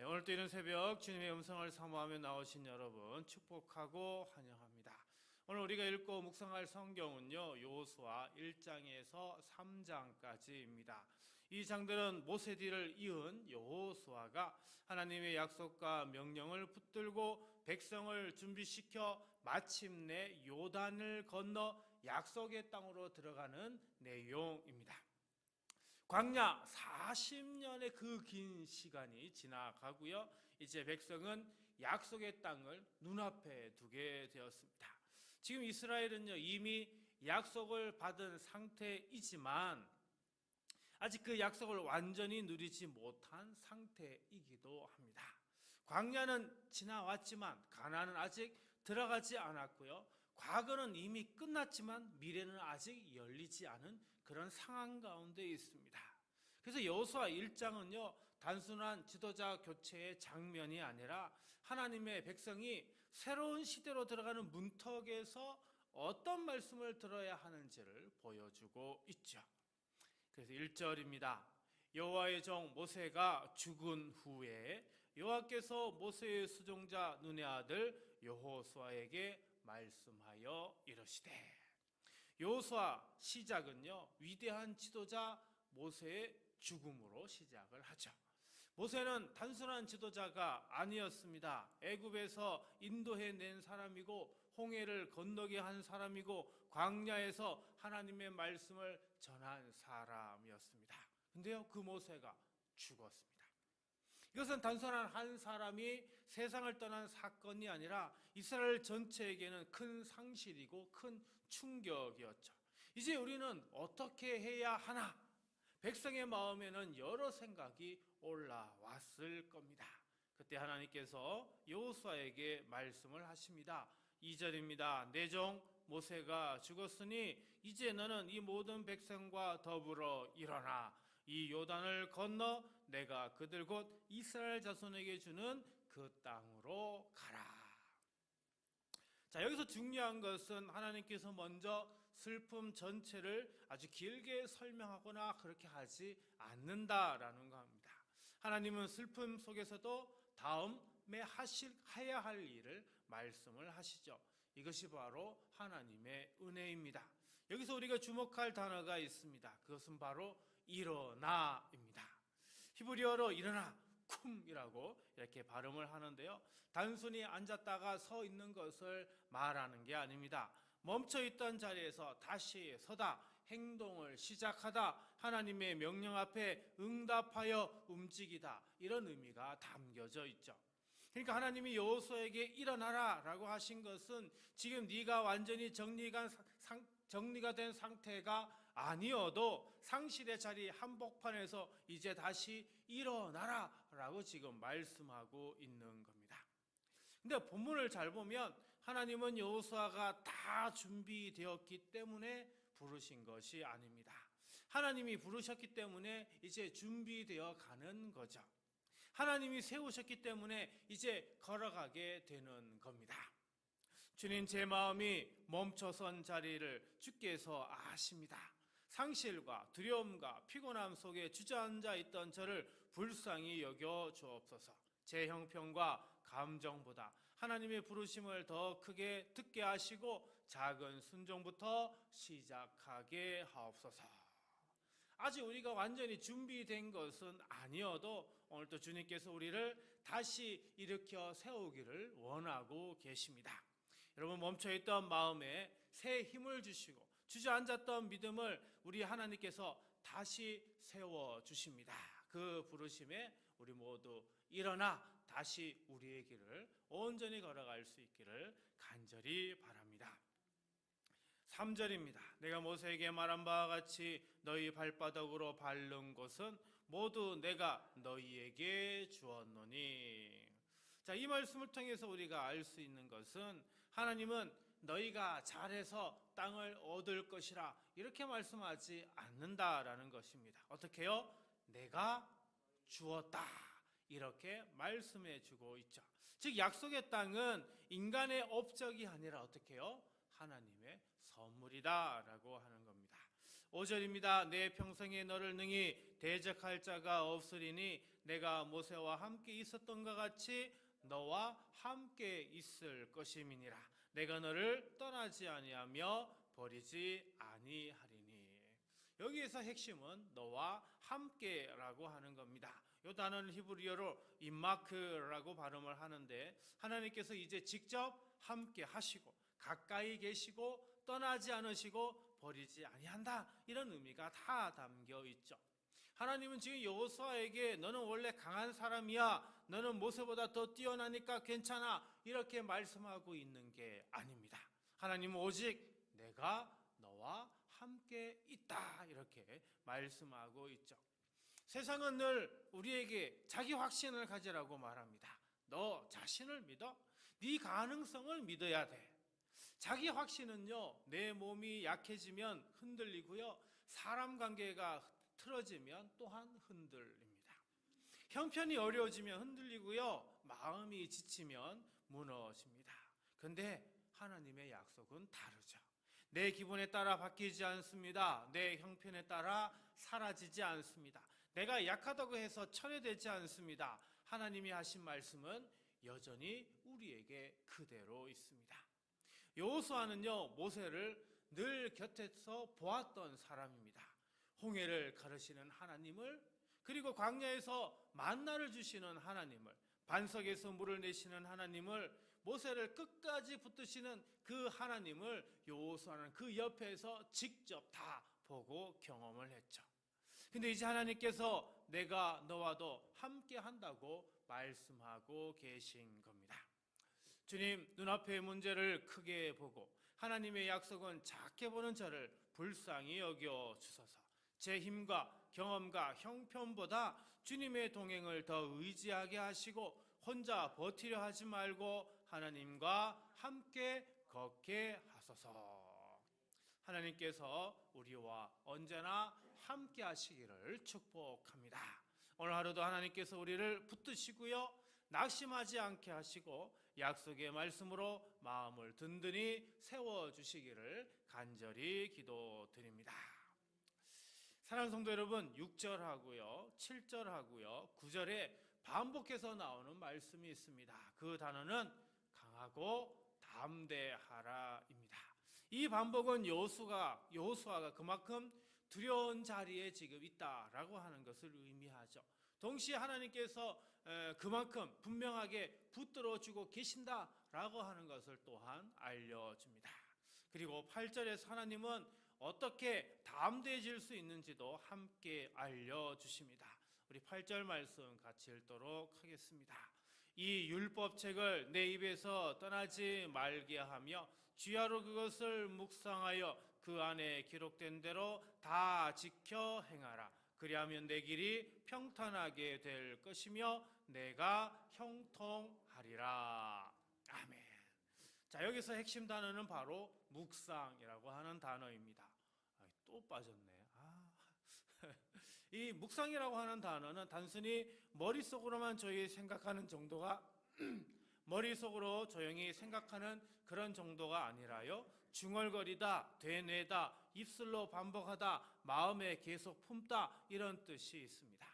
오늘도 이런 새벽 주님의 음성을 사모하며 나오신 여러분 축복하고 환영합니다. 오늘 우리가 읽고 묵상할 성경은요, 여호수아 1장에서 3장까지입니다. 이 장들은 모세 뒤를 이은 여호수아가 하나님의 약속과 명령을 붙들고 백성을 준비시켜 마침내 요단을 건너 약속의 땅으로 들어가는 내용입니다. 광야 40년의 그 긴 시간이 지나가고요, 이제 백성은 약속의 땅을 눈앞에 두게 되었습니다. 지금 이스라엘은요, 이미 약속을 받은 상태이지만 아직 그 약속을 완전히 누리지 못한 상태이기도 합니다. 광야는 지나왔지만 가나안은 아직 들어가지 않았고요, 과거는 이미 끝났지만 미래는 아직 열리지 않은 그런 상황 가운데 있습니다. 그래서 여호수아 1장은요, 단순한 지도자 교체의 장면이 아니라 하나님의 백성이 새로운 시대로 들어가는 문턱에서 어떤 말씀을 들어야 하는지를 보여주고 있죠. 그래서 1절입니다. 여호와의 종 모세가 죽은 후에 여호와께서 모세의 수종자 눈의 아들 여호수아에게 말씀하여 이르시되, 여호수아 시작은요, 위대한 지도자 모세의 죽음으로 시작을 하죠. 모세는 단순한 지도자가 아니었습니다. 애굽에서 인도해 낸 사람이고 홍해를 건너게 한 사람이고 광야에서 하나님의 말씀을 전한 사람이었습니다. 근데요, 그 모세가 죽었습니다. 이것은 단순한 한 사람이 세상을 떠난 사건이 아니라 이스라엘 전체에게는 큰 상실이고 큰 충격이었죠. 이제 우리는 어떻게 해야 하나? 백성의 마음에는 여러 생각이 올라왔을 겁니다. 그때 하나님께서 여호수아에게 말씀을 하십니다. 2절입니다. 내 종 모세가 죽었으니 이제 너는 이 모든 백성과 더불어 일어나 이 요단을 건너 내가 그들 곧 이스라엘 자손에게 주는 그 땅으로 가라. 자, 여기서 중요한 것은 하나님께서 먼저 슬픔 전체를 아주 길게 설명하거나 그렇게 하지 않는다라는 겁니다. 하나님은 슬픔 속에서도 다음에 해야 할 일을 말씀을 하시죠. 이것이 바로 하나님의 은혜입니다. 여기서 우리가 주목할 단어가 있습니다. 그것은 바로 일어나입니다. 히브리어로 일어나 쿰이라고 이렇게 발음을 하는데요, 단순히 앉았다가 서 있는 것을 말하는 게 아닙니다. 멈춰있던 자리에서 다시 서다, 행동을 시작하다, 하나님의 명령 앞에 응답하여 움직이다, 이런 의미가 담겨져 있죠. 그러니까 하나님이 여호수아에게 일어나라 라고 하신 것은 지금 네가 완전히 정리가 된 상태가 아니어도 상실의 자리 한복판에서 이제 다시 일어나라 라고 지금 말씀하고 있는 겁니다. 근데 본문을 잘 보면 하나님은 여호수아가 다 준비되었기 때문에 부르신 것이 아닙니다. 하나님이 부르셨기 때문에 이제 준비되어 가는 거죠. 하나님이 세우셨기 때문에 이제 걸어가게 되는 겁니다. 주님, 제 마음이 멈춰선 자리를 주께서 아십니다. 상실과 두려움과 피곤함 속에 주저앉아 있던 저를 불쌍히 여겨 주옵소서. 제 형편과 감정보다 하나님의 부르심을 더 크게 듣게 하시고 작은 순종부터 시작하게 하옵소서. 아직 우리가 완전히 준비된 것은 아니어도 오늘도 주님께서 우리를 다시 일으켜 세우기를 원하고 계십니다. 여러분, 멈춰있던 마음에 새 힘을 주시고 주저앉았던 믿음을 우리 하나님께서 다시 세워주십니다. 그 부르심에 우리 모두 일어나 다시 우리의 길을 온전히 걸어갈 수 있기를 간절히 바랍니다. 3절입니다. 내가 모세에게 말한 바와 같이 너희 발바닥으로 밟는 곳은 모두 내가 너희에게 주었노니. 자, 이 말씀을 통해서 우리가 알 수 있는 것은 하나님은 너희가 잘해서 땅을 얻을 것이라 이렇게 말씀하지 않는다라는 것입니다. 어떻게요? 내가 주었다, 이렇게 말씀해 주고 있죠. 즉 약속의 땅은 인간의 업적이 아니라 어떻게요? 하나님의 선물이다 라고 하는 겁니다. 5절입니다. 내 평생에 너를 능히 대적할 자가 없으리니 내가 모세와 함께 있었던 것 같이 너와 함께 있을 것임이니라. 내가 너를 떠나지 아니하며 버리지 아니하리니. 여기에서 핵심은 너와 함께라고 하는 겁니다. 이 단어는 히브리어로 임마크라고 발음을 하는데, 하나님께서 이제 직접 함께 하시고 가까이 계시고 떠나지 않으시고 버리지 아니한다, 이런 의미가 다 담겨 있죠. 하나님은 지금 여호수아에게 너는 원래 강한 사람이야, 너는 모세보다 더 뛰어나니까 괜찮아, 이렇게 말씀하고 있는 게 아닙니다. 하나님은 오직 내가 너와 함께 있다, 이렇게 말씀하고 있죠. 세상은 늘 우리에게 자기 확신을 가지라고 말합니다. 너 자신을 믿어? 네 가능성을 믿어야 돼. 자기 확신은요, 내 몸이 약해지면 흔들리고요, 사람 관계가 틀어지면 또한 흔들립니다. 형편이 어려워지면 흔들리고요, 마음이 지치면 무너집니다. 그런데 하나님의 약속은 다르죠. 내 기분에 따라 바뀌지 않습니다. 내 형편에 따라 사라지지 않습니다. 내가 약하다고 해서 철회되지 않습니다. 하나님이 하신 말씀은 여전히 우리에게 그대로 있습니다. 여호수아는요, 모세를 늘 곁에서 보았던 사람입니다. 홍해를 가르시는 하나님을, 그리고 광야에서 만나를 주시는 하나님을, 반석에서 물을 내시는 하나님을, 모세를 끝까지 붙드시는 그 하나님을 여호수아는 그 옆에서 직접 다 보고 경험을 했죠. 근데 이제 하나님께서 내가 너와도 함께 한다고 말씀하고 계신 겁니다. 주님, 눈앞의 문제를 크게 보고 하나님의 약속은 작게 보는 저를 불쌍히 여겨 주소서. 제 힘과 경험과 형편보다 주님의 동행을 더 의지하게 하시고 혼자 버티려 하지 말고 하나님과 함께 걷게 하소서. 하나님께서 우리와 언제나 함께 하시기를 축복합니다. 오늘 하루도 하나님께서 우리를 붙드시고요, 낙심하지 않게 하시고 약속의 말씀으로 마음을 든든히 세워주시기를 간절히 기도드립니다. 사랑하는 성도 여러분, 6절하고요 7절하고요 9절에 반복해서 나오는 말씀이 있습니다. 그 단어는 강하고 담대하라입니다. 이 반복은 여호수아가 그만큼 두려운 자리에 지금 있다라고 하는 것을 의미하죠. 동시에 하나님께서 그만큼 분명하게 붙들어주고 계신다라고 하는 것을 또한 알려줍니다. 그리고 8절에서 하나님은 어떻게 담대해질 수 있는지도 함께 알려주십니다. 우리 8절 말씀 같이 읽도록 하겠습니다. 이 율법책을 내 입에서 떠나지 말게 하며 주야로 그것을 묵상하여 그 안에 기록된 대로 다 지켜 행하라. 그리하면 내 길이 평탄하게 될 것이며 내가 형통하리라. 아멘. 자, 여기서 핵심 단어는 바로 묵상이라고 하는 단어입니다. 또 빠졌네. 이 묵상이라고 하는 단어는 단순히 머릿속으로만 저희 생각하는 정도가 머릿속으로 조용히 생각하는 그런 정도가 아니라요, 중얼거리다, 되뇌다, 입술로 반복하다, 마음에 계속 품다, 이런 뜻이 있습니다.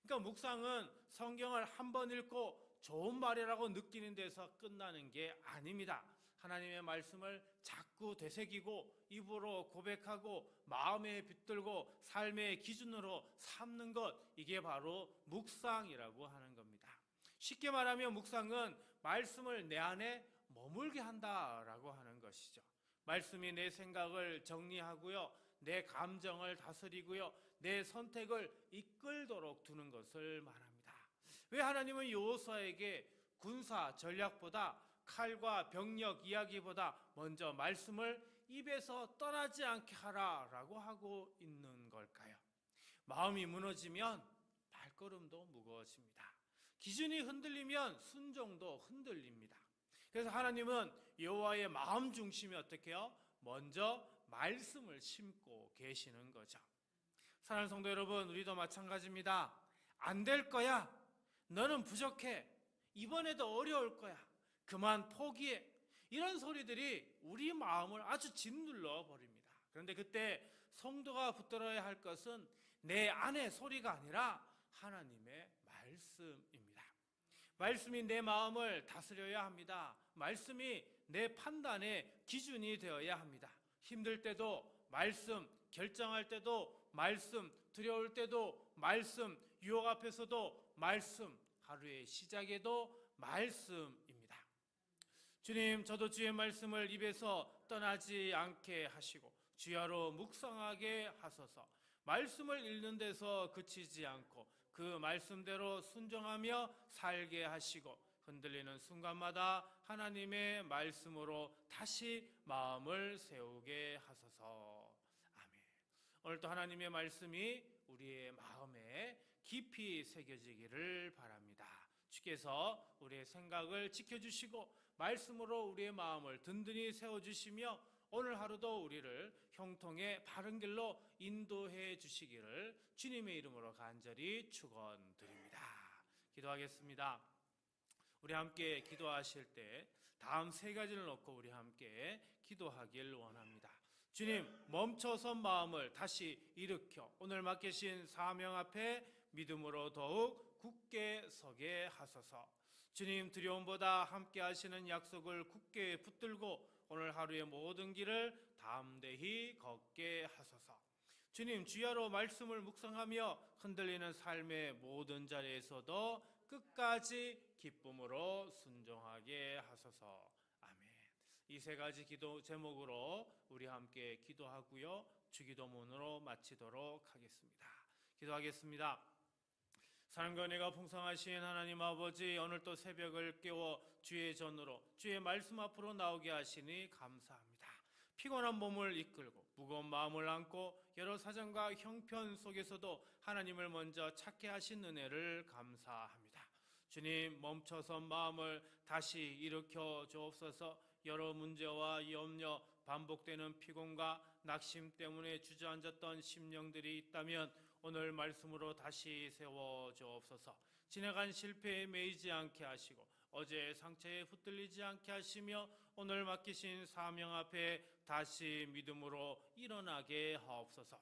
그러니까 묵상은 성경을 한 번 읽고 좋은 말이라고 느끼는 데서 끝나는 게 아닙니다. 하나님의 말씀을 자꾸 되새기고 입으로 고백하고 마음에 붙들고 삶의 기준으로 삼는 것, 이게 바로 묵상이라고 하는 겁니다. 쉽게 말하면 묵상은 말씀을 내 안에 머물게 한다라고 하는 것이죠. 말씀이 내 생각을 정리하고요, 내 감정을 다스리고요, 내 선택을 이끌도록 두는 것을 말합니다. 왜 하나님은 여호수아에게 군사 전략보다 칼과 병력 이야기보다 먼저 말씀을 입에서 떠나지 않게 하라라고 하고 있는 걸까요? 마음이 무너지면 발걸음도 무거워집니다. 기준이 흔들리면 순종도 흔들립니다. 그래서 하나님은 여호와의 마음 중심이 어떻게 해요? 먼저 말씀을 심고 계시는 거죠. 사랑하는 성도 여러분, 우리도 마찬가지입니다. 안 될 거야. 너는 부족해. 이번에도 어려울 거야. 그만 포기해. 이런 소리들이 우리 마음을 아주 짓눌러 버립니다. 그런데 그때 성도가 붙들어야 할 것은 내 안의 소리가 아니라 하나님의 말씀입니다. 말씀이 내 마음을 다스려야 합니다. 말씀이 내 판단의 기준이 되어야 합니다. 힘들 때도 말씀, 결정할 때도 말씀, 두려울 때도 말씀, 유혹 앞에서도 말씀, 하루의 시작에도 말씀입니다. 주님, 저도 주의 말씀을 입에서 떠나지 않게 하시고 주야로 묵상하게 하소서. 말씀을 읽는 데서 그치지 않고 그 말씀대로 순종하며 살게 하시고 흔들리는 순간마다 하나님의 말씀으로 다시 마음을 세우게 하소서. 아멘. 오늘도 하나님의 말씀이 우리의 마음에 깊이 새겨지기를 바랍니다. 주께서 우리의 생각을 지켜주시고 말씀으로 우리의 마음을 든든히 세워주시며 오늘 하루도 우리를 형통의 바른 길로 인도해 주시기를 주님의 이름으로 간절히 축원드립니다. 기도하겠습니다. 우리 함께 기도하실 때 다음 세 가지를 놓고 우리 함께 기도하길 원합니다. 주님, 멈춰선 마음을 다시 일으켜 오늘 맡기신 사명 앞에 믿음으로 더욱 굳게 서게 하소서. 주님, 두려움보다 함께 하시는 약속을 굳게 붙들고 오늘 하루의 모든 길을 담대히 걷게 하소서. 주님, 주야로 말씀을 묵상하며 흔들리는 삶의 모든 자리에서도 끝까지 기쁨으로 순종하게 하소서. 아멘. 이 세 가지 기도 제목으로 우리 함께 기도하고요, 주기도문으로 마치도록 하겠습니다. 기도하겠습니다. 사랑과 은혜가 풍성하신 하나님 아버지, 오늘 또 새벽을 깨워 주의 전으로 주의 말씀 앞으로 나오게 하시니 감사합니다. 피곤한 몸을 이끌고 무거운 마음을 안고 여러 사정과 형편 속에서도 하나님을 먼저 찾게 하신 은혜를 감사합니다. 주님, 멈춰선 마음을 다시 일으켜 주옵소서. 여러 문제와 염려, 반복되는 피곤과 낙심 때문에 주저앉았던 심령들이 있다면 오늘 말씀으로 다시 세워 주옵소서. 지나간 실패에 매이지 않게 하시고 어제의 상처에 붙들리지 않게 하시며 오늘 맡기신 사명 앞에 다시 믿음으로 일어나게 하옵소서.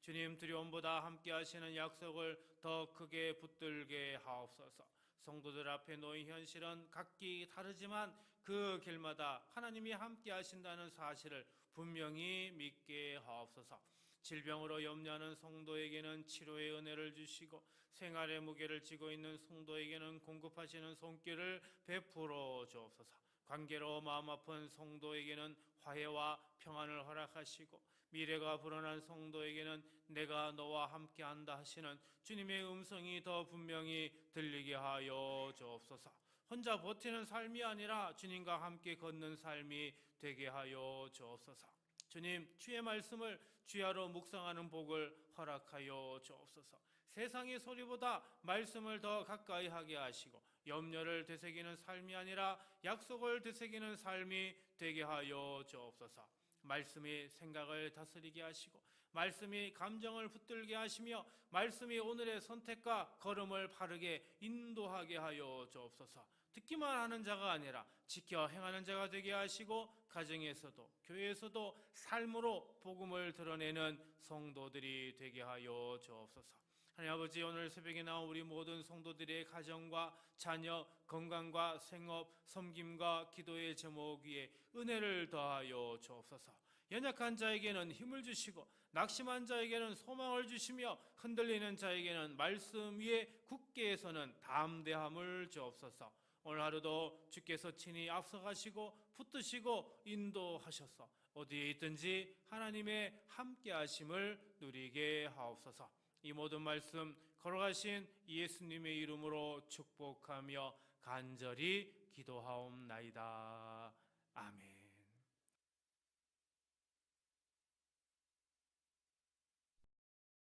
주님, 두려움보다 함께 하시는 약속을 더 크게 붙들게 하옵소서. 성도들 앞에 놓인 현실은 각기 다르지만 그 길마다 하나님이 함께 하신다는 사실을 분명히 믿게 하옵소서. 질병으로 염려하는 성도에게는 치료의 은혜를 주시고 생활의 무게를 지고 있는 성도에게는 공급하시는 손길을 베풀어 주옵소서. 관계로 마음 아픈 성도에게는 화해와 평안을 허락하시고 미래가 불안한 성도에게는 내가 너와 함께한다 하시는 주님의 음성이 더 분명히 들리게 하여 주옵소서. 혼자 버티는 삶이 아니라 주님과 함께 걷는 삶이 되게 하여 주옵소서. 주님, 주의 말씀을 주야로 묵상하는 복을 허락하여 주옵소서. 세상의 소리보다 말씀을 더 가까이 하게 하시고 염려를 되새기는 삶이 아니라 약속을 되새기는 삶이 되게 하여 주옵소서. 말씀이 생각을 다스리게 하시고 말씀이 감정을 붙들게 하시며 말씀이 오늘의 선택과 걸음을 바르게 인도하게 하여 주옵소서. 듣기만 하는 자가 아니라 지켜 행하는 자가 되게 하시고 가정에서도 교회에서도 삶으로 복음을 드러내는 성도들이 되게 하여 주옵소서. 하나님 아버지, 오늘 새벽에 나온 우리 모든 성도들의 가정과 자녀, 건강과 생업, 섬김과 기도의 제목 위에 은혜를 더하여 주옵소서. 연약한 자에게는 힘을 주시고 낙심한 자에게는 소망을 주시며 흔들리는 자에게는 말씀 위에 굳게 서는 담대함을 주옵소서. 오늘 하루도 주께서 친히 앞서가시고 붙드시고 인도하셔서 어디에 있든지 하나님의 함께하심을 누리게 하옵소서. 이 모든 말씀 걸어가신 예수님의 이름으로 축복하며 간절히 기도하옵나이다. 아멘.